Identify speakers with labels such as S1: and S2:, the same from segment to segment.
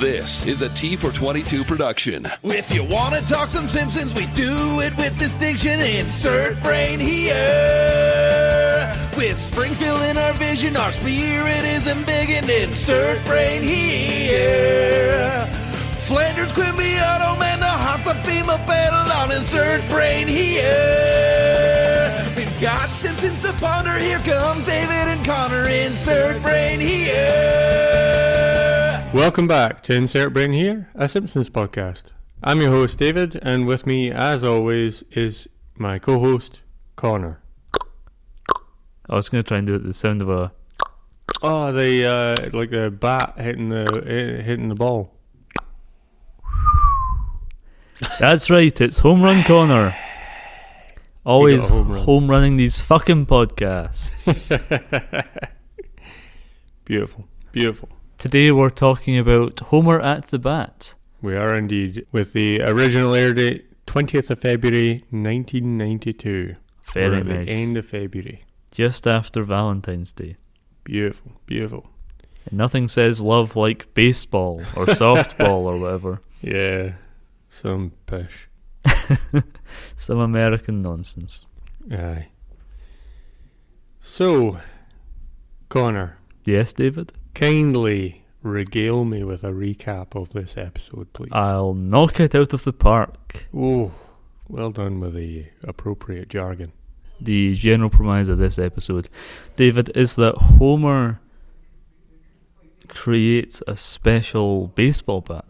S1: This is a T422 production.
S2: If you want to talk some Simpsons, we do it with distinction. Insert brain here. With Springfield in our vision, our spirit is embiggened. Insert brain here. Flanders, Quimby, Otto, Man, the Hasabima, Battle on. Insert brain here. We've got Simpsons to ponder. Here comes David and Connor. Insert brain here.
S3: Welcome back to Insert Brain Here, a Simpsons podcast. I'm your host David, and with me, as always, is my co-host Connor.
S4: I was going to try and do it the sound of a...
S3: Oh, like the bat hitting the ball.
S4: That's right, it's Home Run Connor. Always home running these fucking podcasts.
S3: Beautiful, beautiful.
S4: Today we're talking about Homer at the Bat.
S3: We are indeed, with the original air date 20th of February 1992.
S4: Very
S3: We're
S4: nice.
S3: at the end of February.
S4: Just after Valentine's Day.
S3: Beautiful, beautiful.
S4: And nothing says love like baseball or softball or whatever.
S3: Yeah, some pish.
S4: Some American nonsense.
S3: Aye. So, Connor.
S4: Yes, David?
S3: Kindly regale me with a recap of this episode, please.
S4: I'll knock it out of the park.
S3: Oh, well done with the appropriate jargon.
S4: The general premise of this episode, David, is that Homer creates a special baseball bat.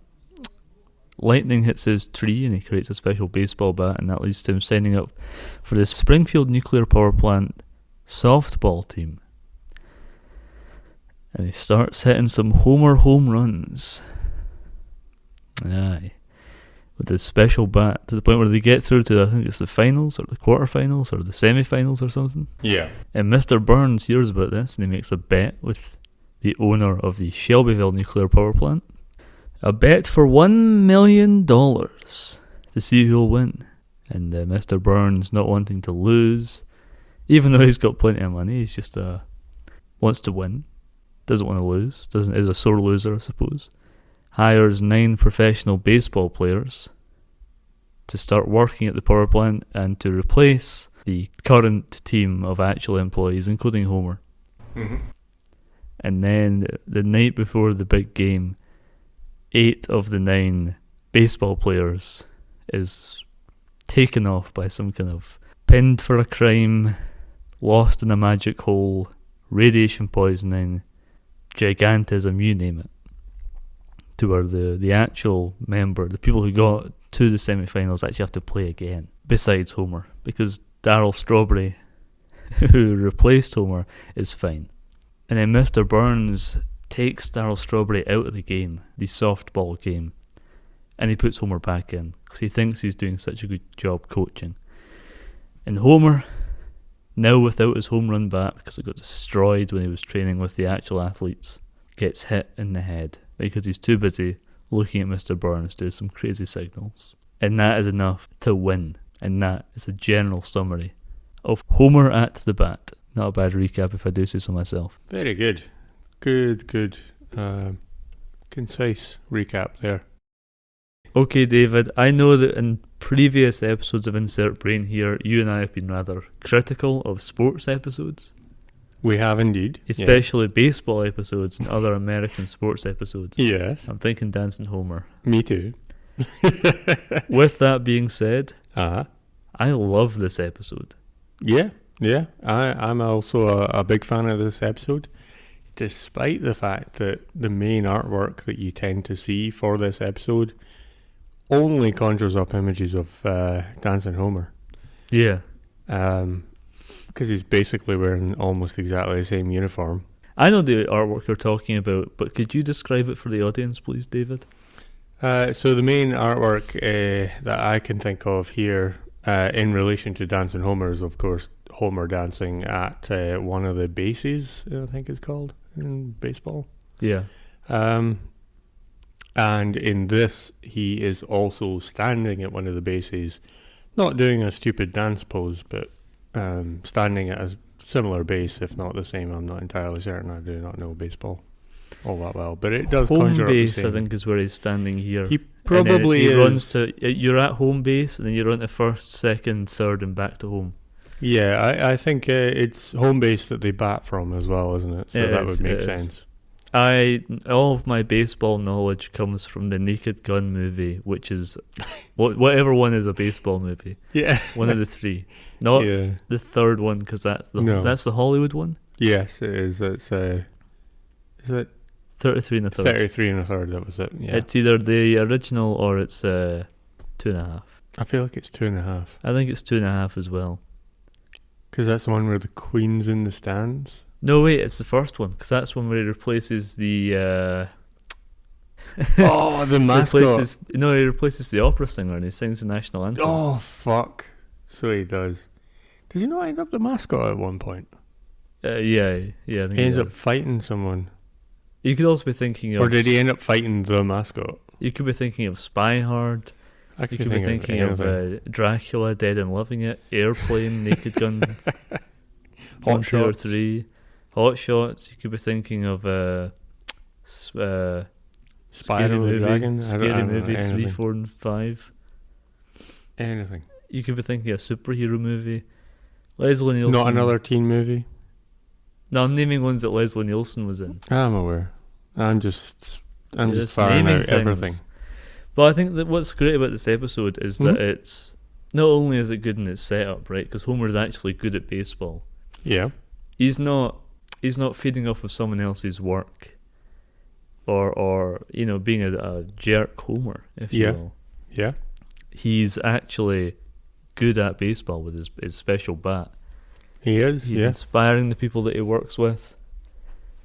S4: Lightning hits his tree and he creates a special baseball bat, and that leads to him signing up for the Springfield Nuclear Power Plant softball team. And he starts hitting some Homer home runs. Aye. With his special bat, to the point where they get through to, I think it's the finals, or the quarterfinals, or the semi-finals or something.
S3: Yeah.
S4: And Mr. Burns hears about this, and he makes a bet with the owner of the Shelbyville Nuclear Power Plant. A bet for $1 million to see who'll win. And Mr. Burns, not wanting to lose, even though he's got plenty of money, he's just wants to win. Doesn't want to lose, is a sore loser, I suppose. Hires 9 professional baseball players to start working at the power plant and to replace the current team of actual employees, including Homer.
S3: Mm-hmm.
S4: And then the night before the big game, 8 of the 9 baseball players is taken off by some kind of pinned for a crime, lost in a magic hole, radiation poisoning, gigantism, you name it, to where the actual member, the people who got to the semi-finals actually have to play again, besides Homer, because Darryl Strawberry, who replaced Homer, is fine. And then Mr. Burns takes Darryl Strawberry out of the game, the softball game, and he puts Homer back in, because he thinks he's doing such a good job coaching. And Homer, now without his home run bat, because it got destroyed when he was training with the actual athletes, gets hit in the head because he's too busy looking at Mr. Burns do some crazy signals. And that is enough to win. And that is a general summary of Homer at the Bat. Not a bad recap if I do say so myself.
S3: Very good. Good. Concise recap there.
S4: Okay, David, I know that in previous episodes of Insert Brain Here, you and I have been rather critical of sports episodes.
S3: We have indeed.
S4: Especially baseball episodes and other American sports episodes.
S3: Yes.
S4: I'm thinking Dancing Homer.
S3: Me too.
S4: With that being said,
S3: Uh-huh.
S4: I love this episode.
S3: Yeah. I'm also a big fan of this episode, despite the fact that the main artwork that you tend to see for this episode only conjures up images of Dancing Homer.
S4: Yeah.
S3: Because he's basically wearing almost exactly the same uniform.
S4: I know the artwork you're talking about, but could you describe it for the audience, please, David?
S3: So the main artwork that I can think of here in relation to Dancing Homer is, of course, Homer dancing at one of the bases, I think it's called, in baseball.
S4: Yeah.
S3: And in this, he is also standing at one of the bases, not doing a stupid dance pose, but standing at a similar base, if not the same. I'm not entirely certain. I do not know baseball. all that well, but it does
S4: Home
S3: conjure
S4: base,
S3: up the
S4: I
S3: same.
S4: think, is where he's standing here.
S3: He
S4: And then
S3: probably
S4: he
S3: is.
S4: runs to. You're at home base, and then you run to first, second, third, and back to home.
S3: Yeah, I think it's home base that they bat from as well, isn't it? So
S4: It
S3: that
S4: is,
S3: would make
S4: it is.
S3: sense.
S4: All of my baseball knowledge comes from the Naked Gun movie, which is whatever one is a baseball movie.
S3: Yeah.
S4: One of the three, not
S3: Yeah.
S4: the third one, because that's the Hollywood one.
S3: Yes, it is. It's is it
S4: 33 and a third.
S3: 33 and a third? That was it. Yeah.
S4: It's either the original or it's 2.5.
S3: I feel like it's 2.5
S4: I think it's 2.5 as well.
S3: because that's the one where the Queen's in the stands.
S4: No, wait, it's the first one, because that's one where he replaces the.
S3: Oh, the mascot.
S4: He replaces the opera singer and he sings the national anthem.
S3: Oh fuck! So he does. Does he not end up the mascot at one point?
S4: Yeah. I think
S3: He ends up
S4: does.
S3: fighting someone,
S4: You could also be thinking of.
S3: or did he end up fighting the mascot?
S4: You could be thinking of Spy Hard.
S3: I
S4: You could be thinking of Dracula, Dead and Loving It, Airplane, Naked Gun,
S3: Hot
S4: 1, 2, or
S3: Shots.
S4: 3, Hot Shots. You could be thinking of
S3: Spider
S4: Scary
S3: the
S4: Movie,
S3: Dragon. I
S4: Scary
S3: don't know,
S4: Movie 3,
S3: anything.
S4: 4, and 5.
S3: Anything.
S4: You could be thinking of a superhero movie. Leslie Nielsen.
S3: Not another teen movie.
S4: No, I'm naming ones that Leslie Nielsen was in.
S3: I'm aware. I'm just
S4: You're
S3: just firing
S4: naming
S3: out everything.
S4: But I think that what's great about this episode is that it's not only is it good in its setup, right? Because Homer's actually good at baseball.
S3: Yeah.
S4: He's not feeding off of someone else's work, or being a jerk Homer, if you will.
S3: Yeah.
S4: He's actually good at baseball with his special bat.
S3: He is.
S4: He's
S3: Yeah.
S4: inspiring the people that he works with,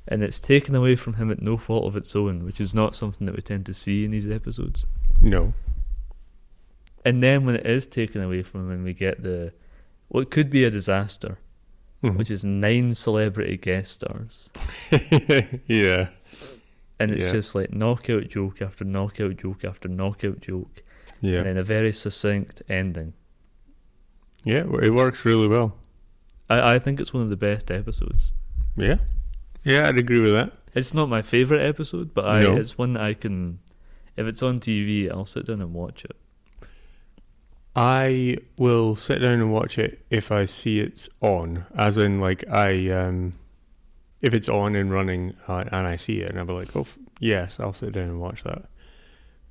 S4: and it's taken away from him at no fault of its own, which is not something that we tend to see in these episodes.
S3: No.
S4: And then when it is taken away from him and we get what could be a disaster, which is 9 celebrity guest stars.
S3: Yeah.
S4: And it's
S3: Yeah.
S4: just like knockout joke after knockout joke after knockout joke.
S3: Yeah.
S4: And then a very succinct ending.
S3: Yeah. It works really well.
S4: I think it's one of the best episodes.
S3: Yeah. Yeah, I'd agree with that.
S4: It's not my favourite episode, but
S3: No.
S4: it's one that I can, if it's on TV, I'll sit down and watch it.
S3: I will sit down and watch it if I see it's on, as in like if it's on and running and I see it and I'll be like, yes, I'll sit down and watch that.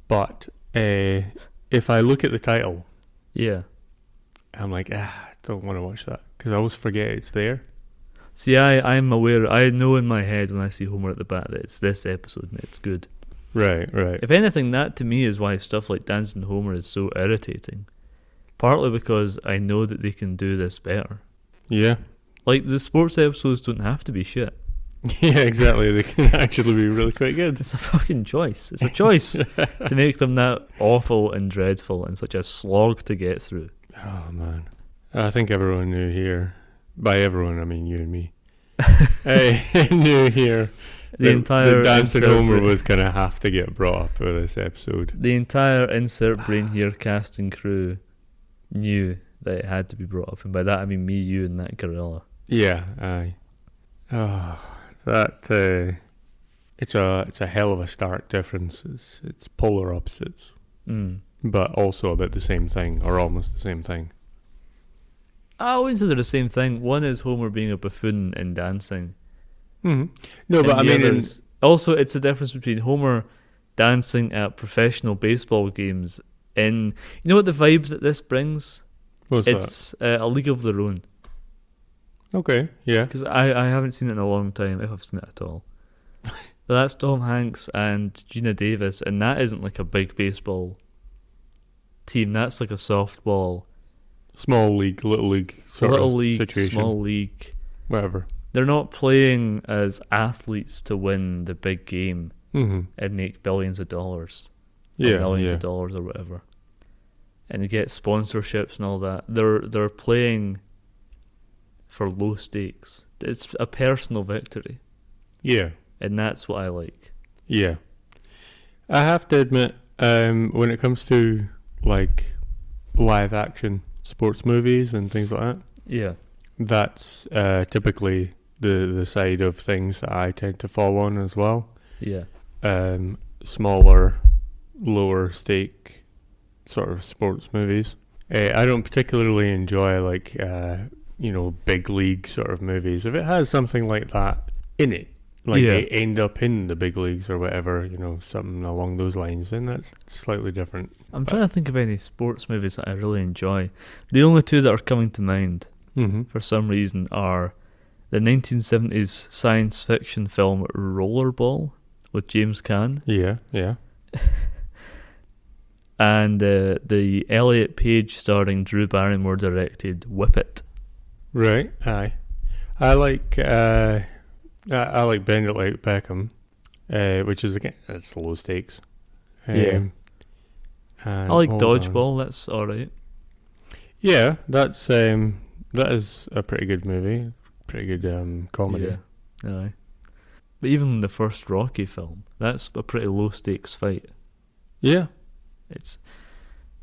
S3: But if I look at the title,
S4: Yeah.
S3: I'm like, I don't want to watch that because I always forget it's there.
S4: See, I'm aware, I know in my head when I see Homer at the bat that it's this episode and it's good.
S3: Right.
S4: If anything, that to me is why stuff like Dancing Homer is so irritating. Partly because I know that they can do this better.
S3: Yeah.
S4: Like, the sports episodes don't have to be shit.
S3: Yeah, exactly. They can actually be really quite good.
S4: It's a fucking choice. It's a choice to make them that awful and dreadful and such a slog to get through.
S3: Oh, man. I think everyone knew here. By everyone, I mean you and me. Knew here
S4: The entire
S3: the Dancing
S4: insert
S3: Homer
S4: brain-
S3: was going to have to get brought up for this episode.
S4: The entire insert brain here cast and crew knew that it had to be brought up, and by that I mean me, you, and that gorilla.
S3: Yeah, aye. Oh, that it's a hell of a stark difference. It's polar opposites, but also about the same thing, or almost the same thing.
S4: I wouldn't say they're the same thing. One is Homer being a buffoon and dancing.
S3: Mm-hmm. No, but
S4: And
S3: I
S4: the
S3: mean,
S4: others- also it's a difference between Homer dancing at professional baseball games. You know what the vibe that this brings?
S3: what's
S4: It's a League of Their Own.
S3: that? Okay, yeah,
S4: Because I haven't seen it in a long time, if I've seen it at all. But that's Tom Hanks and Gina Davis, and that isn't like a big baseball team. That's like a softball,
S3: small league, little league sort
S4: little
S3: of
S4: league,
S3: situation,
S4: small league.
S3: whatever.
S4: They're not playing as athletes to win the big game
S3: Mm-hmm.
S4: and make billions of dollars. Or
S3: Yeah,
S4: millions
S3: yeah.
S4: of dollars or whatever. And they get sponsorships and all that. They're playing for low stakes. It's a personal victory.
S3: Yeah.
S4: And that's what I like.
S3: Yeah. I have to admit, when it comes to like live action sports movies and things like that,
S4: Yeah.
S3: that's typically the side of things that I tend to fall on as well.
S4: Yeah.
S3: Smaller, lower stake sort of sports movies. I don't particularly enjoy big league sort of movies. If it has something like that in it, like
S4: Yeah.
S3: they end up in the big leagues or whatever, something along those lines, then that's slightly different.
S4: I'm trying to think of any sports movies that I really enjoy. The only two that are coming to mind
S3: Mm-hmm.
S4: for some reason are the 1970s science fiction film Rollerball with James Caan
S3: Yeah, yeah.
S4: and the Elliot Page starring Drew Barrymore directed Whip It.
S3: Right, aye. I like Bend It Like Beckham, which is, again, that's low stakes.
S4: Yeah.
S3: And
S4: I like
S3: hold on.
S4: Dodgeball, that's alright.
S3: Yeah, that is a pretty good movie, pretty good comedy.
S4: Yeah, aye. But even the first Rocky film, that's a pretty low stakes fight.
S3: Yeah,
S4: It's,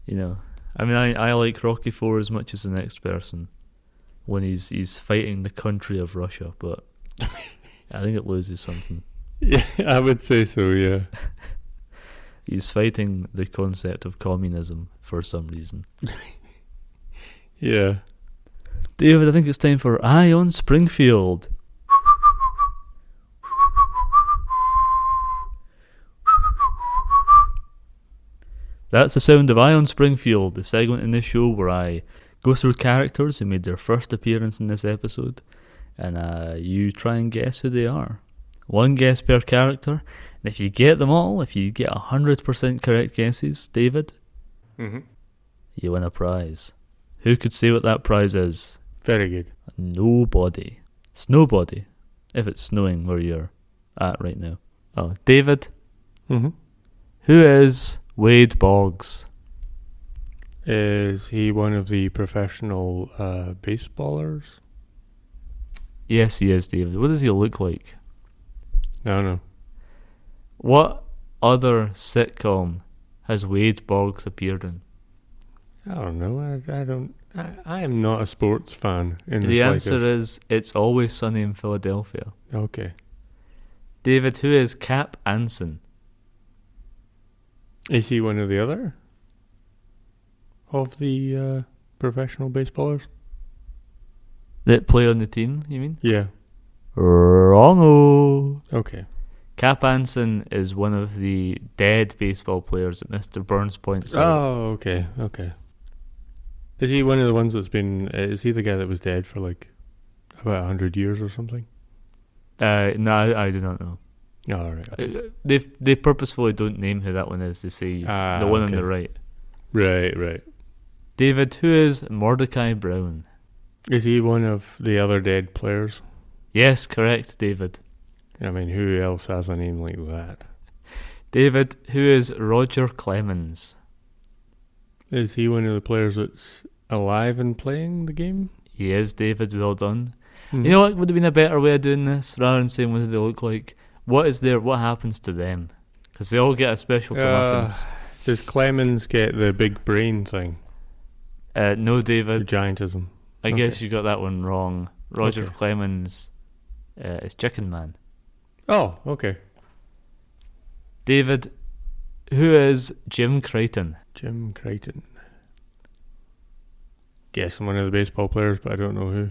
S4: I mean, I like Rocky 4 as much as the next person when he's fighting the country of Russia, but I think it loses something.
S3: yeah, I would say so. Yeah,
S4: He's fighting the concept of communism for some reason.
S3: yeah.
S4: David, I think it's time for Eye on Springfield. That's the sound of Eye on Springfield, the segment in this show where I go through characters who made their first appearance in this episode, and you try and guess who they are. One guess per character, and if you get them all, if you get 100% correct guesses, David,
S3: Mm-hmm.
S4: you win a prize. Who could say what that prize is?
S3: Very good.
S4: Nobody. Snowbody. If it's snowing where you're at right now. Oh, David,
S3: Mm-hmm.
S4: who is Wade Boggs?
S3: Is he one of the professional baseballers?
S4: Yes, he is, David. What does he look like?
S3: No.
S4: What other sitcom has Wade Boggs appeared in?
S3: I don't know. I don't. I am not a sports fan.
S4: The answer is It's Always Sunny in Philadelphia.
S3: Okay.
S4: David, who is Cap Anson?
S3: Is he one of the other of the professional baseballers?
S4: That play on the team, you mean?
S3: Yeah.
S4: Wrong-o.
S3: Okay.
S4: Cap Anson is one of the dead baseball players that Mr. Burns points out.
S3: Oh, okay. Is he one of the ones that's been? Is he the guy that was dead for like about 100 years or something?
S4: No, I do not know.
S3: Oh, all right. Okay.
S4: They purposefully don't name who that one is. They say the one on the right.
S3: Right.
S4: David, who is Mordecai Brown?
S3: Is he one of the other dead players?
S4: Yes, correct, David.
S3: I mean, who else has a name like that?
S4: David, who is Roger Clemens?
S3: Is he one of the players that's alive and playing the game?
S4: He is, David. Well done.
S3: Mm-hmm.
S4: You know what would have been a better way of doing this, rather than saying what do they look like? What happens to them? Because they all get a special comeuppance.
S3: Does Clemens get the big brain thing?
S4: No,
S3: The
S4: David.
S3: giantism?
S4: I guess you got that one wrong. Roger
S3: Okay.
S4: Clemens is Chicken Man.
S3: Oh, okay.
S4: David, who is Jim Crichton?
S3: Jim Crichton. Guessing one of the baseball players, but I don't know who.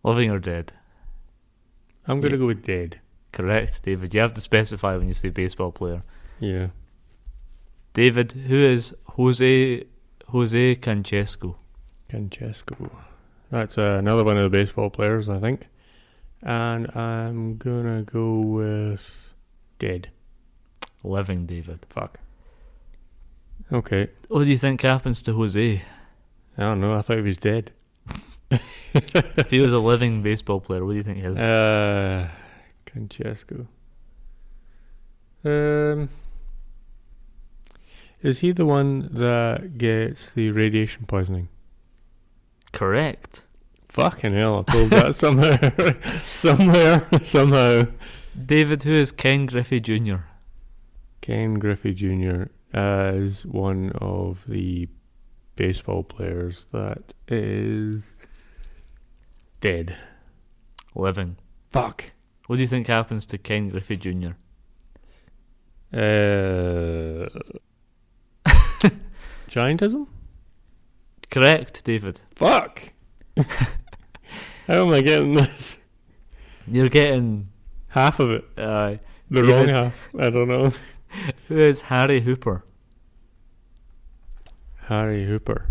S4: Living or dead?
S3: I'm going to go with dead.
S4: Correct, David. You have to specify when you say baseball player.
S3: Yeah.
S4: David, who is Jose Canchesco?
S3: Francesco. That's another one of the baseball players, I think. And I'm going to go with dead.
S4: Living, David.
S3: Fuck. Okay.
S4: What do you think happens to Jose?
S3: I don't know. I thought he was dead.
S4: If he was a living baseball player, what do you think his...
S3: Francesco. Is he the one that gets the radiation poisoning?
S4: Correct.
S3: Fucking hell, I pulled that somehow.
S4: David, who is Ken Griffey Jr.?
S3: Ken Griffey Jr. Is one of the baseball players that is dead.
S4: Living.
S3: Fuck.
S4: What do you think happens to Ken Griffey Jr.?
S3: Giantism?
S4: Correct, David.
S3: Fuck! How am I getting this?
S4: You're getting
S3: Half of it.
S4: the
S3: The wrong half. I don't know.
S4: Who is Harry Hooper?
S3: Harry Hooper.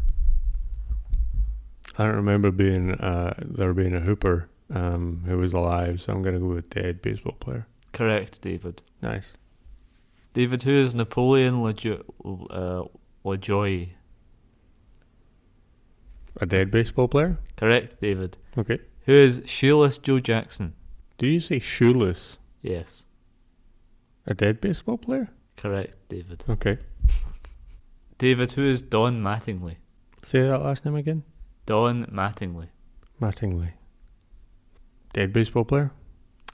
S3: I don't remember there being a Hooper who was alive, so I'm going to go with dead baseball player.
S4: Correct, David.
S3: Nice.
S4: David, who is Napoleon LaJoie?
S3: A dead baseball player?
S4: Correct, David.
S3: Okay.
S4: Who is Shoeless Joe Jackson?
S3: Did you say shoeless?
S4: Yes.
S3: A dead baseball player?
S4: Correct, David.
S3: Okay.
S4: David, who is Don Mattingly?
S3: Say that last name again.
S4: Don Mattingly.
S3: Mattingly. Dead baseball player?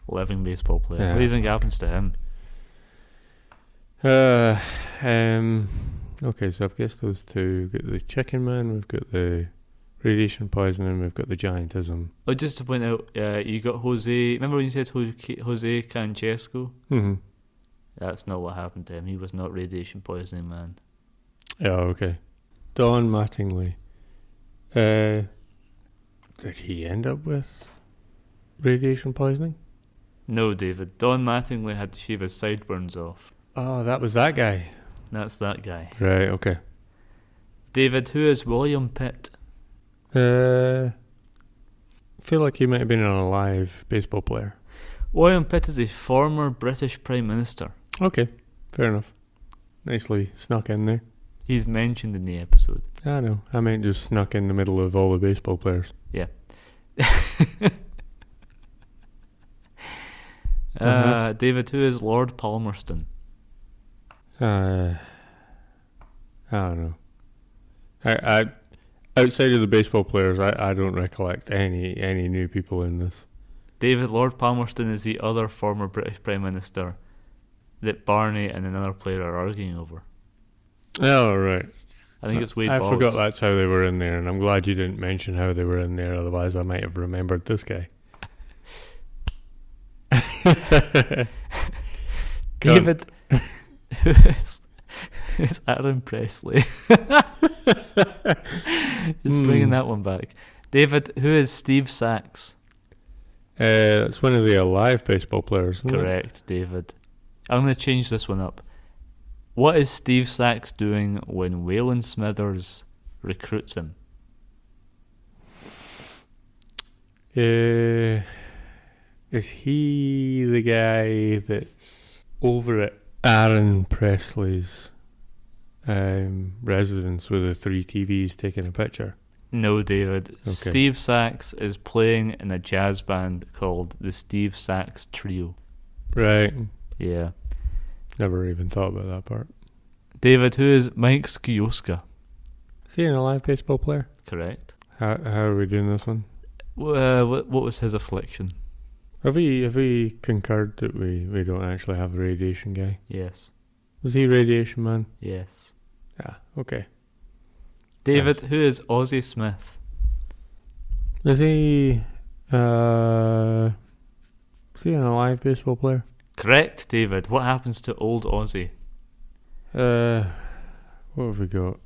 S4: Living baseball player.
S3: Yeah.
S4: What do you think happens to him?
S3: Okay, so I've guessed those two. We've got the chicken man, we've got the radiation poisoning, we've got the giantism.
S4: Oh, just to point out, you got Jose. Remember when you said Jose Canchesco?
S3: Mm-hmm.
S4: That's not what happened to him. He was not radiation poisoning, man.
S3: Yeah, okay. Don Mattingly. Did he end up with radiation poisoning?
S4: No, David. Don Mattingly had to shave his sideburns off.
S3: Oh, that was that guy.
S4: That's that guy.
S3: Right, okay.
S4: David, who is William Pitt?
S3: I feel like he might have been an alive baseball player.
S4: William Pitt is a former British Prime Minister.
S3: Okay, fair enough. Nicely snuck in there.
S4: He's mentioned in the episode.
S3: I know. I meant just snuck in the middle of all the baseball players.
S4: Yeah.
S3: Uh-huh.
S4: David, who is Lord Palmerston?
S3: I don't know. I outside of the baseball players, I don't recollect any new people in this.
S4: David, Lord Palmerston is the other former British Prime Minister that Barney and another player are arguing over.
S3: Oh, right.
S4: I think it's Wade
S3: I
S4: Boggs.
S3: forgot that's how they were in there, and I'm glad you didn't mention how they were in there, otherwise I might have remembered this guy.
S4: David, who is Aaron Presley? Just bringing that one back. David, who is Steve Sachs?
S3: It's one of the alive baseball players, isn't it?
S4: Correct, David. I'm going to change this one up. What is Steve Sachs doing when Waylon Smithers recruits him?
S3: Is he the guy that's over at Aaron Presley's residence with the 3 TVs taking a picture?
S4: No, David.
S3: Okay.
S4: Steve Sachs is playing in a jazz band called the Steve Sachs Trio.
S3: Right.
S4: Yeah.
S3: Never even thought about that part.
S4: David, who is Mike Skioska?
S3: Is he an alive baseball player?
S4: Correct.
S3: How are we doing this one?
S4: What was his affliction?
S3: Have we concurred that we don't actually have a radiation guy?
S4: Yes.
S3: Was he radiation man?
S4: Yes.
S3: Yeah, okay.
S4: David,
S3: Nice.
S4: who is Ozzie Smith?
S3: Is he an alive baseball player?
S4: Correct, David. What happens to old Ozzie?
S3: What have we got?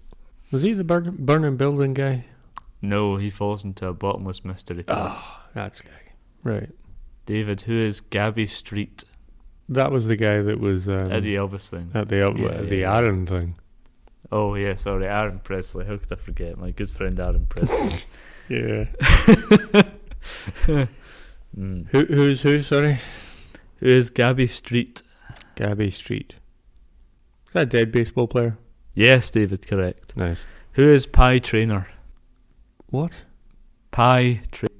S3: Was he the burning building guy?
S4: No, he falls into a bottomless mystery pit.
S3: Oh, that's the guy. Right.
S4: David, who is Gabby Street?
S3: That was the guy that was
S4: At the Elvis thing.
S3: at the
S4: Yeah.
S3: Aaron thing.
S4: Oh, yeah, sorry, Aaron Presley. How could I forget? My good friend Aaron Presley.
S3: Yeah.
S4: Mm.
S3: Who's who? Sorry.
S4: Who is Gabby Street?
S3: Gabby Street. Is that a dead baseball player?
S4: Yes, David, correct.
S3: Nice.
S4: Who is Pie Trainer?
S3: What?
S4: Pie Trainer.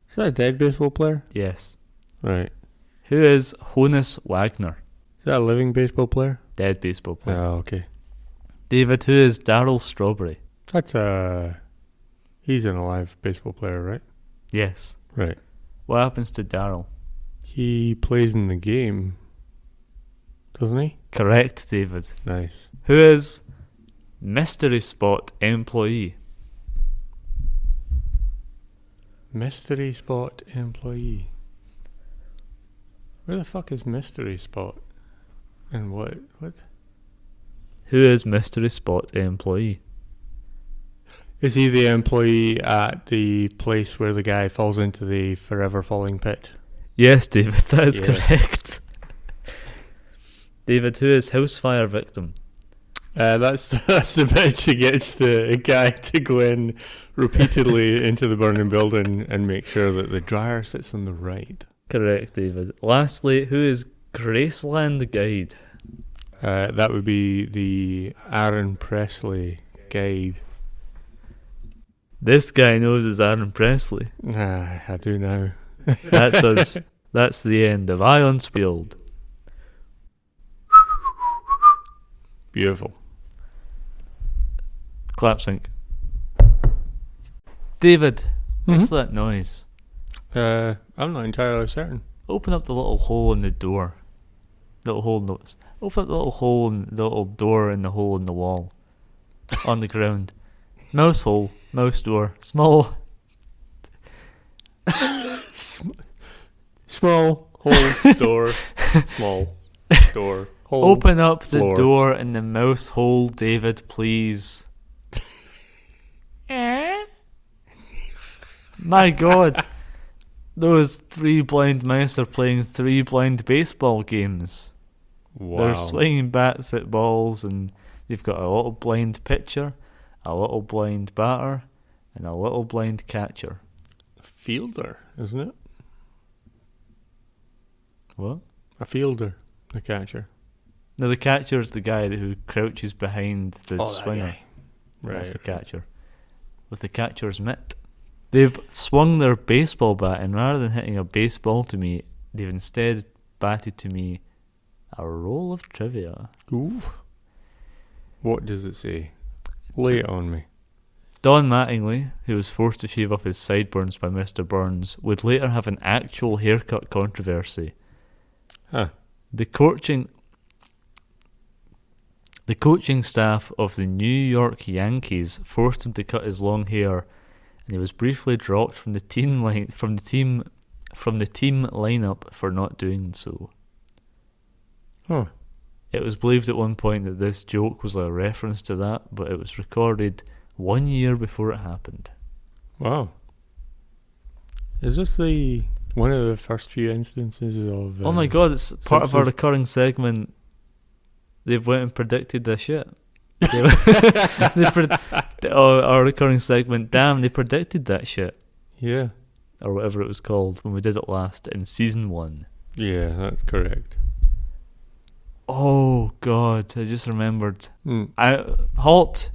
S3: Is that a dead baseball player?
S4: Yes.
S3: Right.
S4: Who is Honus Wagner?
S3: Is that a living baseball player?
S4: Dead baseball player.
S3: Oh, okay.
S4: David, who is Darryl Strawberry?
S3: That's he's an alive baseball player, right?
S4: Yes.
S3: Right.
S4: What happens to Darryl?
S3: He plays in the game, doesn't he?
S4: Correct, David.
S3: Nice.
S4: Who is Mystery Spot Employee?
S3: Mystery spot employee. Where the fuck is Mystery Spot? And what?
S4: Who is Mystery Spot employee?
S3: Is he the employee at the place where the guy falls into the forever falling pit?
S4: Yes, David, that is
S3: Yes.
S4: correct. David, who is house fire victim?
S3: That's the bitch that gets the guy to go in repeatedly into the burning building and make sure that the dryer sits on the right.
S4: Correct, David. Lastly, who is Graceland guide?
S3: That would be the Aaron Presley guide.
S4: This guy knows his Aaron Presley.
S3: I do now.
S4: That's us. That's the end of Ion Spilled.
S3: Beautiful.
S4: Clap sync. David, what's that noise?
S3: I'm not entirely certain.
S4: Open up the little hole in the door. Little hole in the... Open up the little hole in the little door in the hole in the wall. On the ground. Mouse hole. Mouse door. Small.
S3: Small hole door. Small door. Hole.
S4: Open up the
S3: floor.
S4: door in the mouse hole, David, please. My God. Those 3 blind mice are playing 3 blind baseball games.
S3: Wow.
S4: They're swinging bats at balls, and they've got a little blind pitcher, a little blind batter, and a little blind catcher.
S3: Fielder, isn't it?
S4: What?
S3: A fielder, the catcher.
S4: No, the catcher is the guy who crouches behind the
S3: that
S4: swinger.
S3: guy.
S4: That's the
S3: Right.
S4: catcher. With the catcher's mitt. They've swung their baseball bat, and rather than hitting a baseball to me, they've instead batted to me a roll of trivia.
S3: Ooh. What does it say? Lay it on me.
S4: Don Mattingly, who was forced to shave off his sideburns by Mr. Burns, would later have an actual haircut controversy.
S3: Huh.
S4: The coaching staff of the New York Yankees forced him to cut his long hair, and he was briefly dropped from the team lineup for not doing so.
S3: Huh.
S4: It was believed at one point that this joke was a reference to that, but it was recorded 1 year before it happened.
S3: Wow. Is this one of the first few instances of...
S4: Oh my God, it's part of our
S3: Simpsons?
S4: recurring segment. They've went and predicted this shit. Our recurring segment, damn, they predicted that shit.
S3: Yeah.
S4: Or whatever it was called when we did it last in season 1.
S3: Yeah, that's correct.
S4: Oh God, I just remembered.
S3: Mm.
S4: Halt!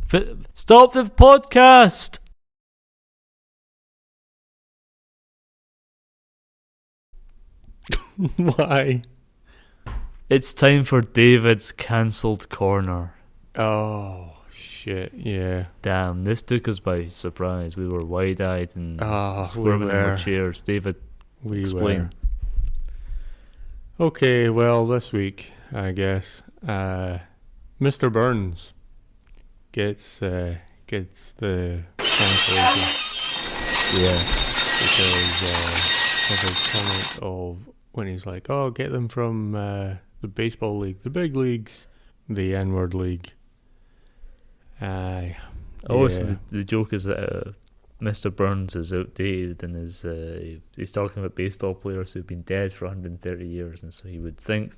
S4: Stop the podcast!
S3: Why?
S4: It's time for David's cancelled corner.
S3: Oh, shit, yeah.
S4: Damn, this took us by surprise. We were wide-eyed and squirming in our chairs. David, explain.
S3: Okay, well, this week, I guess, Mr. Burns gets the cancellation.
S4: Yeah.
S3: Because of his comment of when he's like, oh, get them from the baseball league, the big leagues, the N-word league.
S4: So
S3: yeah.
S4: the joke is that Mr. Burns is outdated and he's talking about baseball players who've been dead for 130 years, and so he would think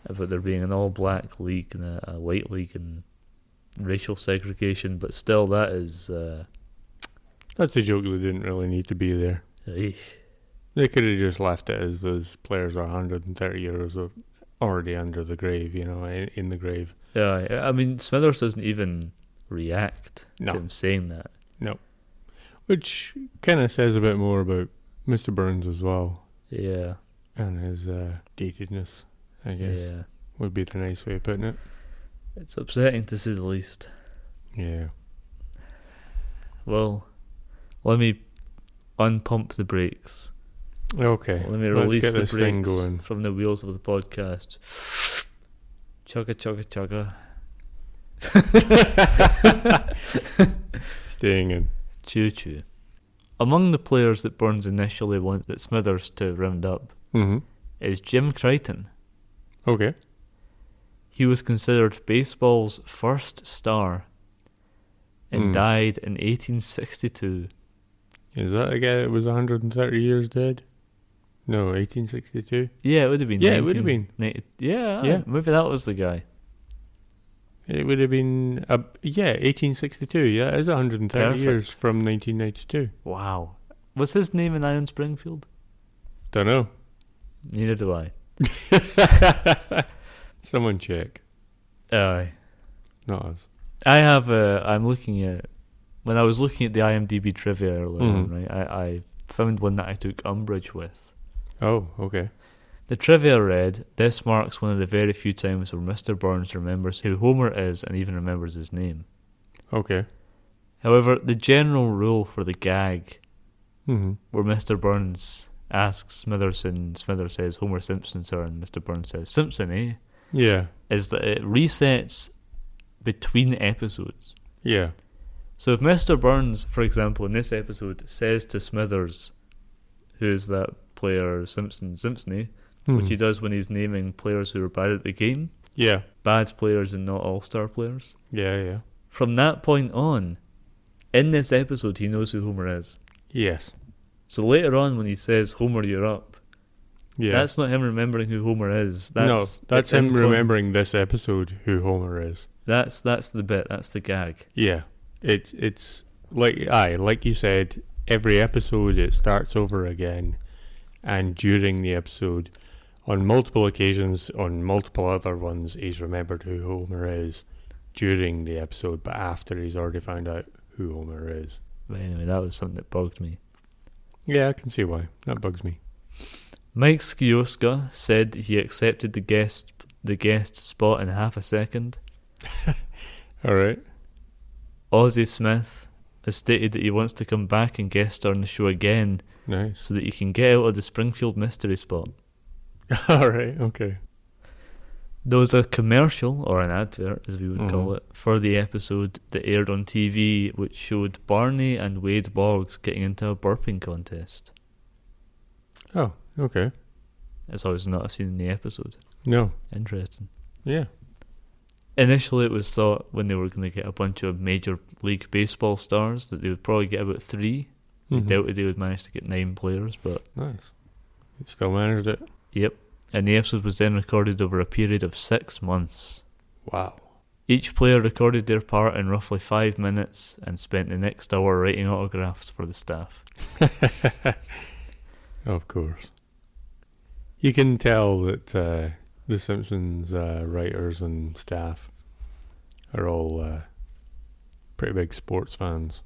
S4: about there being an all-black league and a white league and racial segregation, but still that is...
S3: That's a joke that didn't really need to be there.
S4: eesh.
S3: They could have just left it as those players are 130 years already under the grave, in the grave.
S4: Yeah, I mean, Smithers doesn't even react
S3: No.
S4: to him saying that.
S3: No. Which kind of says a bit more about Mr. Burns as well.
S4: Yeah.
S3: And his datedness, I guess,
S4: Yeah.
S3: would be the nice way of putting it.
S4: It's upsetting to say the least.
S3: Yeah.
S4: Well, let me unpump the brakes.
S3: Okay.
S4: Let me
S3: let's
S4: release
S3: get
S4: the
S3: this thing
S4: brakes
S3: going.
S4: from the wheels of the podcast. Chugga, chugga, chugga.
S3: Staying in.
S4: Choo choo. Among the players that Burns initially wanted Smithers to round up,
S3: Mm-hmm.
S4: is Jim Crichton.
S3: Okay.
S4: He was considered baseball's first star and died in 1862.
S3: Is that a guy that was 130 years dead? No, 1862?
S4: Yeah, it would have been.
S3: Yeah, it would have been.
S4: Yeah, maybe that was the guy.
S3: It would have been, 1862. Yeah, it is 130
S4: Perfect.
S3: years from 1992.
S4: Wow. Was his name in Iron Springfield?
S3: Don't know.
S4: Neither do I.
S3: Someone check.
S4: Aye.
S3: Not us.
S4: I'm looking at, when I was looking at the IMDb trivia earlier, right, I found one that I took umbrage with.
S3: Oh, okay.
S4: The trivia read, this marks one of the very few times where Mr. Burns remembers who Homer is and even remembers his name.
S3: Okay.
S4: However, the general rule for the gag,
S3: Mm-hmm.
S4: where Mr. Burns asks Smithers and Smithers says, Homer Simpson, sir, and Mr. Burns says, Simpson, eh?
S3: Yeah.
S4: Is that it resets between episodes.
S3: Yeah.
S4: So if Mr. Burns, for example, in this episode, says to Smithers, who is that player Simpson, eh? Which he does when he's naming players who are bad at the game.
S3: Yeah.
S4: Bad players and not all-star players.
S3: Yeah, yeah.
S4: From that point on, in this episode, he knows who Homer is.
S3: Yes.
S4: So later on, when he says, Homer, you're up,
S3: Yeah.
S4: that's not him remembering who Homer is. That's
S3: that's him remembering this episode, who Homer is.
S4: That's the bit, that's the gag.
S3: Yeah. It's like you said, every episode it starts over again, and during the episode, on multiple occasions, on multiple other ones, he's remembered who Homer is during the episode, but after he's already found out who Homer is.
S4: But anyway, that was something that bugged me.
S3: Yeah, I can see why. That bugs me.
S4: Mike Skioska said he accepted the guest spot in half a second.
S3: Alright.
S4: Ozzie Smith has stated that he wants to come back and guest star on the show again
S3: Nice.
S4: so that he can get out of the Springfield mystery spot.
S3: Alright, okay.
S4: There was a commercial, or an advert as we would call it, for the episode that aired on TV, which showed Barney and Wade Boggs getting into a burping contest.
S3: Oh, okay.
S4: That's always not a scene in the episode.
S3: No.
S4: Interesting.
S3: Yeah.
S4: Initially, it was thought when they were going to get a bunch of Major League Baseball stars that they would probably get about 3. They doubted they would manage to get 9 players, but...
S3: Nice. You still managed it.
S4: Yep. And the episode was then recorded over a period of 6 months.
S3: Wow.
S4: Each player recorded their part in roughly 5 minutes and spent the next hour writing autographs for the staff.
S3: Of course. You can tell that the Simpsons writers and staff are all pretty big sports fans.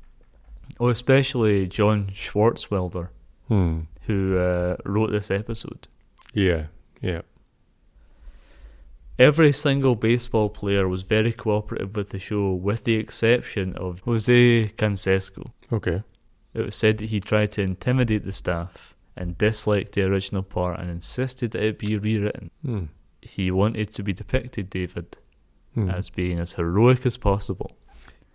S4: Oh, especially John Schwartzwelder, who wrote this episode.
S3: Yeah, yeah.
S4: Every single baseball player was very cooperative with the show, with the exception of Jose Canseco.
S3: Okay.
S4: It was said that he tried to intimidate the staff and disliked the original part and insisted that it be rewritten. He wanted to be depicted, David, as being as heroic as possible.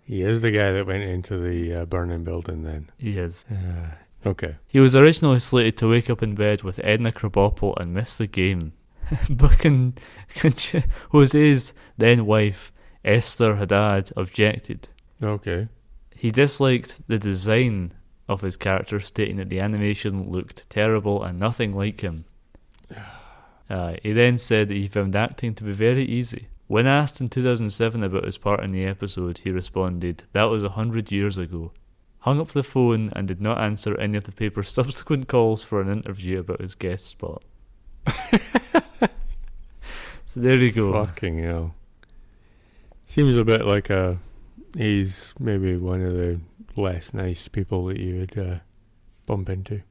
S3: He is the guy that went into the burning building then.
S4: He is.
S3: Okay.
S4: He was originally slated to wake up in bed with Edna Krabappel and miss the game. But Jose's then wife, Esther Haddad, objected.
S3: Okay.
S4: He disliked the design of his character, stating that the animation looked terrible and nothing like him. He then said that he found acting to be very easy. When asked in 2007 about his part in the episode, he responded, "That was 100 years ago." Hung up the phone and did not answer any of the paper's subsequent calls for an interview about his guest spot. So there you go.
S3: Fucking hell. Seems a bit like he's maybe one of the less nice people that you would bump into.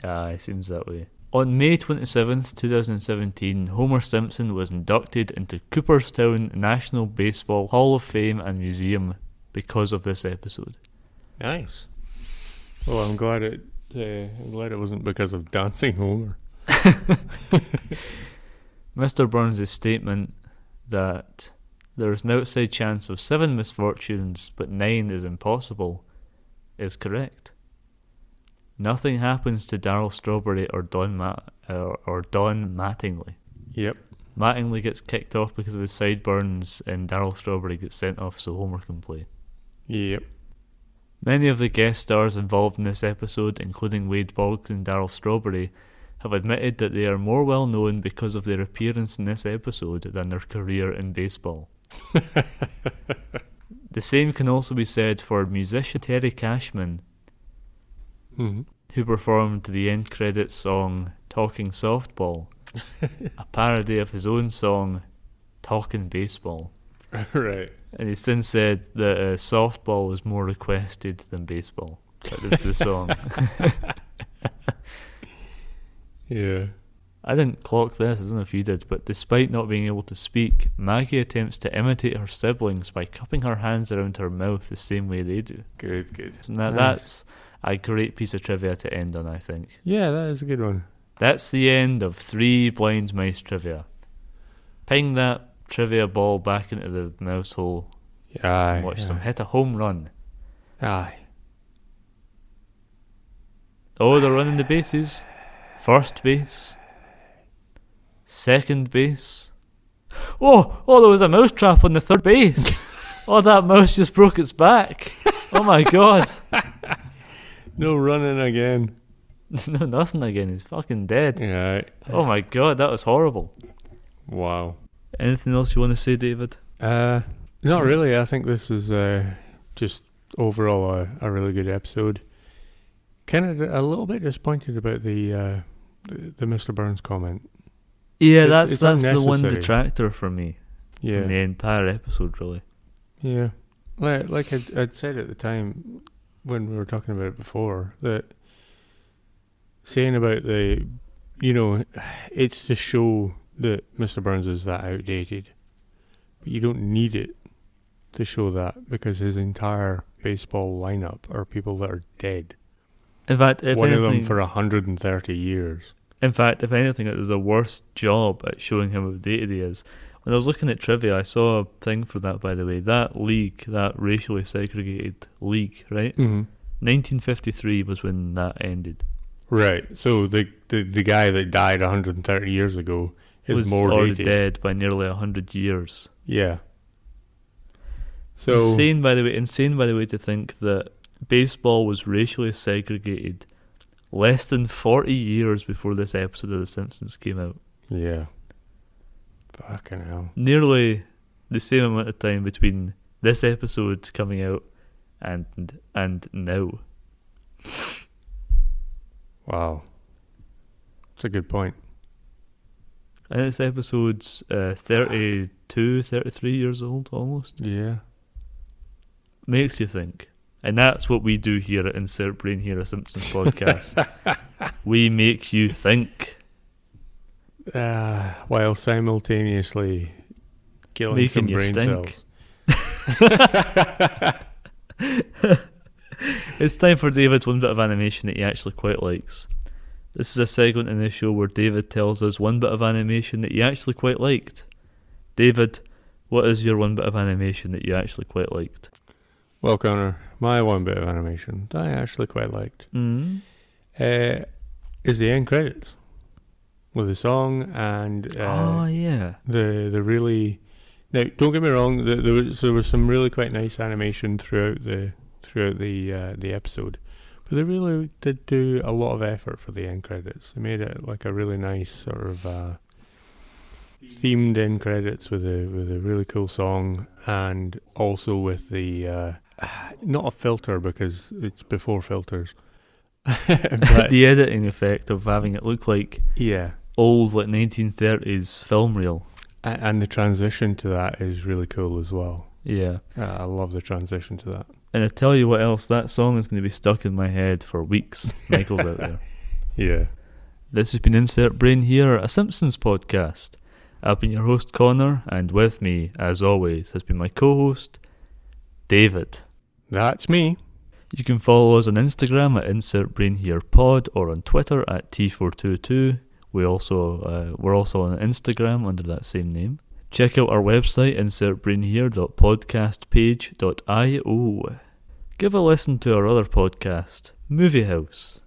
S4: It seems that way. On May 27th, 2017, Homer Simpson was inducted into Cooperstown National Baseball Hall of Fame and Museum because of this episode.
S3: Nice. Well, I'm glad it wasn't because of Dancing Homer.
S4: Mr. Burns' statement that there is an outside chance of 7 misfortunes, but 9 is impossible, is correct. Nothing happens to Darryl Strawberry or Don Mattingly.
S3: Yep.
S4: Mattingly gets kicked off because of his sideburns, and Darryl Strawberry gets sent off so Homer can play.
S3: Yep.
S4: Many of the guest stars involved in this episode, including Wade Boggs and Darryl Strawberry, have admitted that they are more well known because of their appearance in this episode than their career in baseball. The same can also be said for musician Terry Cashman, who performed the end credits song Talking Softball, a parody of his own song Talking Baseball.
S3: Right.
S4: And he since said that softball was more requested than baseball. That was the song.
S3: Yeah.
S4: I didn't clock this, I don't know if you did, but despite not being able to speak, Maggie attempts to imitate her siblings by cupping her hands around her mouth the same way they do.
S3: Good.
S4: And that's a great piece of trivia to end on, I think.
S3: Yeah, that is a good one.
S4: That's the end of 3 Blind Mice trivia. Ping that trivia ball back into the mouse hole.
S3: Aye.
S4: And watch them hit a home run.
S3: Aye.
S4: Oh, they're running the bases. First base. Second base. Oh, there was a mouse trap on the third base. Oh, that mouse just broke its back. Oh my god.
S3: No running again.
S4: No, nothing again. He's fucking dead.
S3: Yeah.
S4: Oh my god, that was horrible.
S3: Wow.
S4: Anything else you want to say, David?
S3: Not really. I think this is just overall a really good episode. Kind of a little bit disappointed about the Mr. Burns comment.
S4: Yeah,
S3: It's
S4: that's the one
S3: unnecessary.
S4: detractor for me.
S3: Yeah.
S4: From the entire episode, really.
S3: Yeah. Like I'd said at the time when we were talking about it before, that saying about it's to show that Mr. Burns is that outdated. But you don't need it to show that, because his entire baseball lineup are people that are dead.
S4: In fact, if
S3: One
S4: anything,
S3: of them for 130 years.
S4: In fact, if anything, it was the worst job at showing him how outdated he is. When I was looking at trivia, I saw a thing for that, by the way. That league, that racially segregated league, right?
S3: Mm-hmm.
S4: 1953 was when that ended.
S3: Right. So the guy that died 130 years ago is
S4: was
S3: more
S4: already
S3: dated.
S4: dead by nearly 100 years.
S3: Yeah. So
S4: Insane, by the way, to think that baseball was racially segregated less than 40 years before this episode of The Simpsons came out.
S3: Yeah. Fucking hell.
S4: Nearly the same amount of time between this episode coming out and now.
S3: Wow. That's a good point.
S4: And this episode's 32, 33 years old almost.
S3: Yeah.
S4: Makes you think. And that's what we do here at Insert Brain here, a Simpsons podcast. We make you think.
S3: While simultaneously killing
S4: Making
S3: some
S4: you
S3: brain
S4: stink.
S3: cells.
S4: It's time for David's one bit of animation that he actually quite likes. This is a segment in the show where David tells us one bit of animation that he actually quite liked. David, what is your one bit of animation that you actually quite liked?
S3: Well, Connor, my one bit of animation that I actually quite liked is the end credits with the song and
S4: yeah.
S3: the really. Now, don't get me wrong. There was some really quite nice animation throughout the episode, but they really did do a lot of effort for the end credits. They made it like a really nice sort of themed end credits with a really cool song, and also with the not a filter because it's before filters. But
S4: The editing effect of having it look like
S3: yeah,
S4: old, like 1930s film reel.
S3: and the transition to that is really cool as well.
S4: Yeah.
S3: I love the transition to that.
S4: And I tell you what else, that song is going to be stuck in my head for weeks. Michael's out there.
S3: Yeah.
S4: This has been Insert Brain here, a Simpsons podcast. I've been your host, Connor, and with me, as always, has been my co-host, David.
S3: That's me.
S4: You can follow us on Instagram at InsertBrainHerePod or on Twitter at T422. We're also on Instagram under that same name. Check out our website, insertbrainhere.podcastpage.io. Give a listen to our other podcast, Movie House.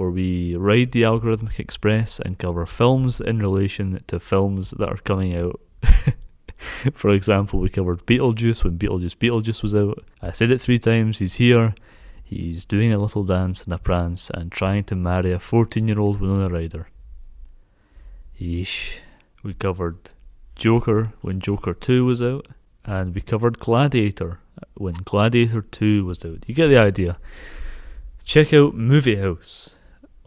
S4: where we ride the algorithmic express and cover films in relation to films that are coming out. For example, we covered Beetlejuice when Beetlejuice was out. I said it 3 times. He's here. He's doing a little dance and a prance and trying to marry a 14-year-old Winona Ryder. Yeesh. We covered Joker when Joker 2 was out. And we covered Gladiator when Gladiator 2 was out. You get the idea. Check out Movie House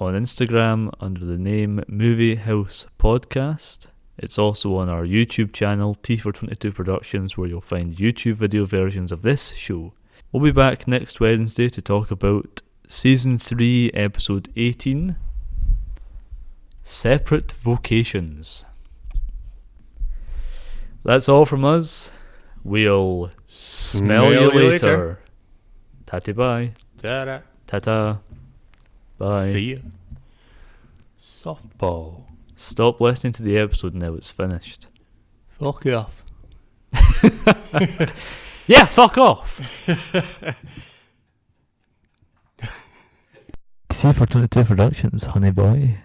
S4: on Instagram under the name Movie House Podcast. It's also on our YouTube channel, T422 Productions, where you'll find YouTube video versions of this show. We'll be back next Wednesday to talk about Season 3, Episode 18, Separate Vocations. That's all from us. We'll smell you later. Tatty bye.
S3: Ta-da.
S4: Ta-ta. Bye.
S3: See ya. Softball.
S4: Stop listening to the episode now, it's finished.
S3: Fuck off.
S4: Yeah, fuck off. T422 Productions, honey boy.